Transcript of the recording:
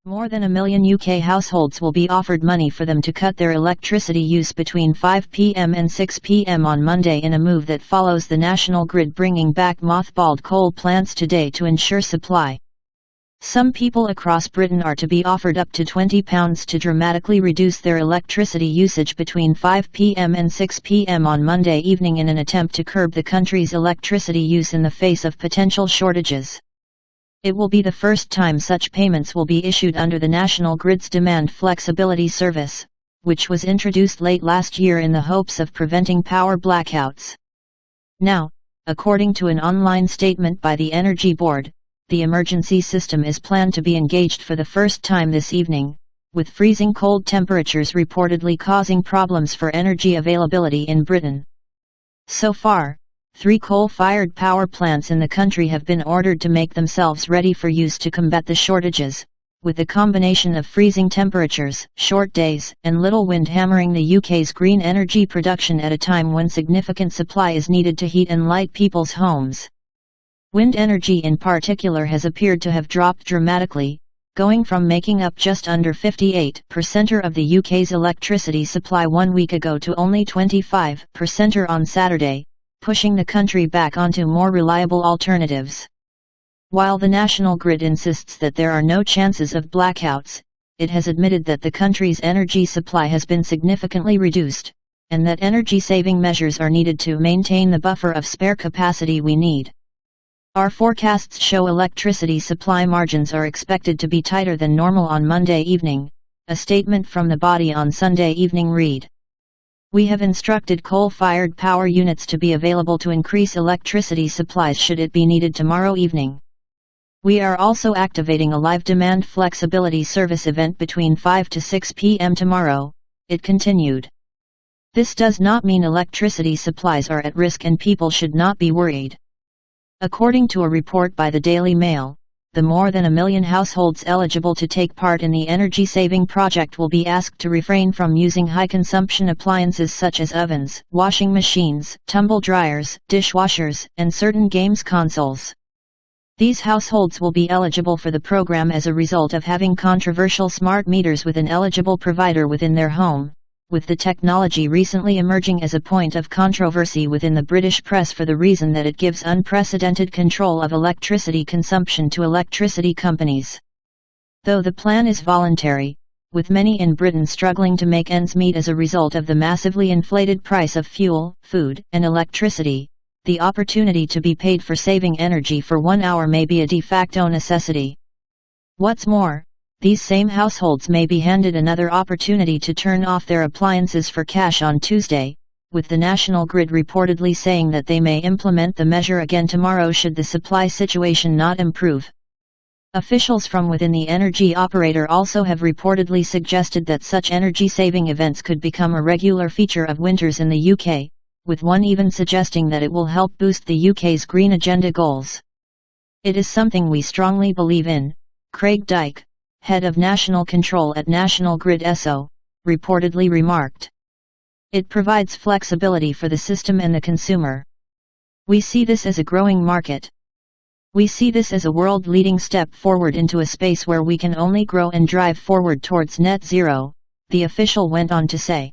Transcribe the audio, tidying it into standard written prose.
More than 1 million UK households will be offered money for them to cut their electricity use between 5 p.m. and 6 p.m. on Monday in a move that follows the national grid bringing back mothballed coal plants today to ensure supply. Some people across Britain are to be offered up to £20 to dramatically reduce their electricity usage between 5 p.m. and 6 p.m. on Monday evening in an attempt to curb the country's electricity use in the face of potential shortages. It will be the first time such payments will be issued under the National Grid's Demand Flexibility Service, which was introduced late last year in the hopes of preventing power blackouts. Now, according to an online statement by the Energy Board, the emergency system is planned to be engaged for the first time this evening, with freezing cold temperatures reportedly causing problems for energy availability in Britain. So far, 3 coal-fired power plants in the country have been ordered to make themselves ready for use to combat the shortages, with the combination of freezing temperatures, short days, and little wind hammering the UK's green energy production at a time when significant supply is needed to heat and light people's homes. Wind energy in particular has appeared to have dropped dramatically, going from making up just under 58% of the UK's electricity supply 1 week ago to only 25% on Saturday, pushing the country back onto more reliable alternatives. While the National Grid insists that there are no chances of blackouts, it has admitted that the country's energy supply has been significantly reduced, and that energy-saving measures are needed to maintain the buffer of spare capacity we need. Our forecasts show electricity supply margins are expected to be tighter than normal on Monday evening, a statement from the body on Sunday evening read. We have instructed coal-fired power units to be available to increase electricity supplies should it be needed tomorrow evening. We are also activating a live demand flexibility service event between 5 to 6 p.m. tomorrow, it continued. This does not mean electricity supplies are at risk and people should not be worried. According to a report by the Daily Mail, the more than 1 million households eligible to take part in the energy-saving project will be asked to refrain from using high-consumption appliances such as ovens, washing machines, tumble dryers, dishwashers, and certain games consoles. These households will be eligible for the program as a result of having controversial smart meters with an eligible provider within their home, with the technology recently emerging as a point of controversy within the British press for the reason that it gives unprecedented control of electricity consumption to electricity companies. Though the plan is voluntary, with many in Britain struggling to make ends meet as a result of the massively inflated price of fuel, food, and electricity, the opportunity to be paid for saving energy for 1 hour may be a de facto necessity. What's more, these same households may be handed another opportunity to turn off their appliances for cash on Tuesday, with the National Grid reportedly saying that they may implement the measure again tomorrow should the supply situation not improve. Officials from within the energy operator also have reportedly suggested that such energy-saving events could become a regular feature of winters in the UK, with one even suggesting that it will help boost the UK's green agenda goals. It is something we strongly believe in, Craig Dyke, head of national control at National Grid SO, reportedly remarked. It provides flexibility for the system and the consumer. We see this as a growing market. We see this as a world-leading step forward into a space where we can only grow and drive forward towards net zero, the official went on to say.